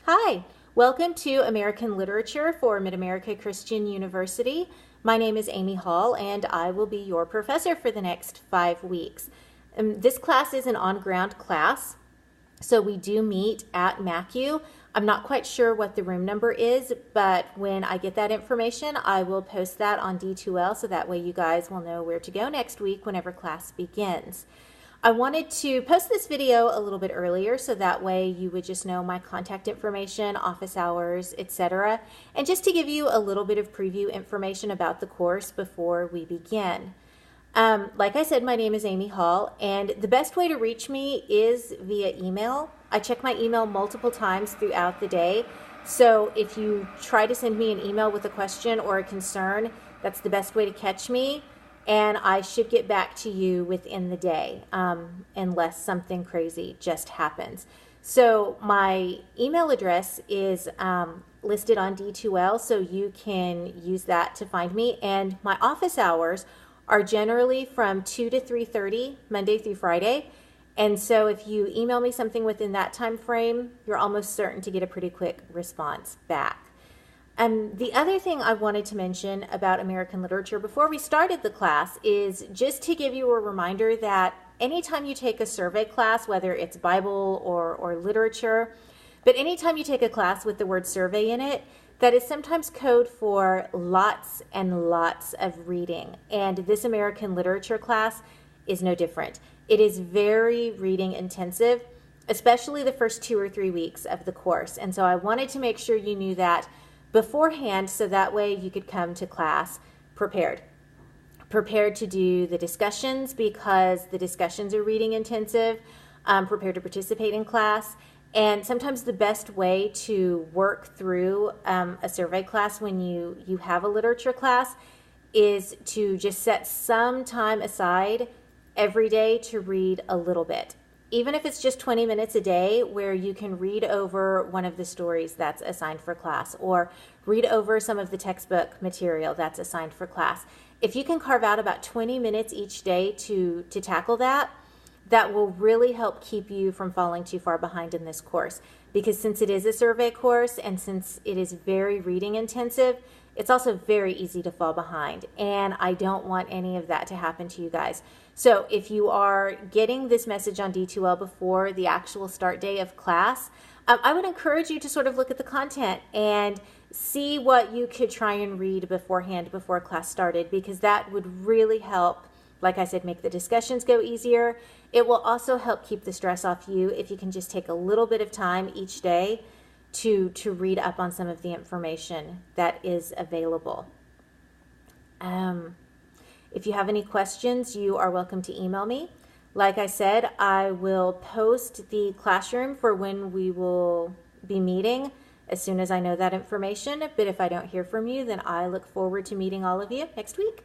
Hi, welcome to American Literature for Mid-America Christian University. My name is Amy Hall and I will be your professor for the next 5 weeks. This class is an on-ground class, so we do meet at MACU. I'm not quite sure what the room number is, but when I get that information, I will post that on D2L so that way you guys will know where to go next week whenever class begins. I wanted to post this video a little bit earlier so that way you would just know my contact information, office hours, etc. And just to give you a little bit of preview information about the course before we begin. Like I said, my name is Amy Hall, and the best way to reach me is via email. I check my email multiple times throughout the day, so if you try to send me an email with a question or a concern, that's the best way to catch me. And I should get back to you within the day, unless something crazy just happens. So my email address is listed on D2L, so you can use that to find me. And my office hours are generally from 2 to 3:30, Monday through Friday. And so if you email me something within that time frame, you're almost certain to get a pretty quick response back. The other thing I wanted to mention about American literature before we started the class is just to give you a reminder that anytime you take a survey class, whether it's Bible or literature, but anytime you take a class with the word survey in it, that is sometimes code for lots and lots of reading. And this American literature class is no different. It is very reading intensive, especially the first 2 or 3 weeks of the course. And so I wanted to make sure you knew that beforehand, so that way you could come to class prepared to do the discussions, because the discussions are reading intensive, prepared to participate in class. And sometimes the best way to work through a survey class when you have a literature class is to just set some time aside every day to read a little bit. Even if it's just 20 minutes a day where you can read over one of the stories that's assigned for class, or read over some of the textbook material that's assigned for class. If you can carve out about 20 minutes each day to tackle that, that will really help keep you from falling too far behind in this course. Because since it is a survey course and since it is very reading intensive, it's also very easy to fall behind. And I don't want any of that to happen to you guys. So if you are getting this message on D2L before the actual start day of class, I would encourage you to sort of look at the content and see what you could try and read beforehand before class started, because that would really help, like I said, make the discussions go easier. It will also help keep the stress off you if you can just take a little bit of time each day to read up on some of the information that is available. If you have any questions, you are welcome to email me. Like I said, I will post the classroom for when we will be meeting as soon as I know that information. But if I don't hear from you, then I look forward to meeting all of you next week.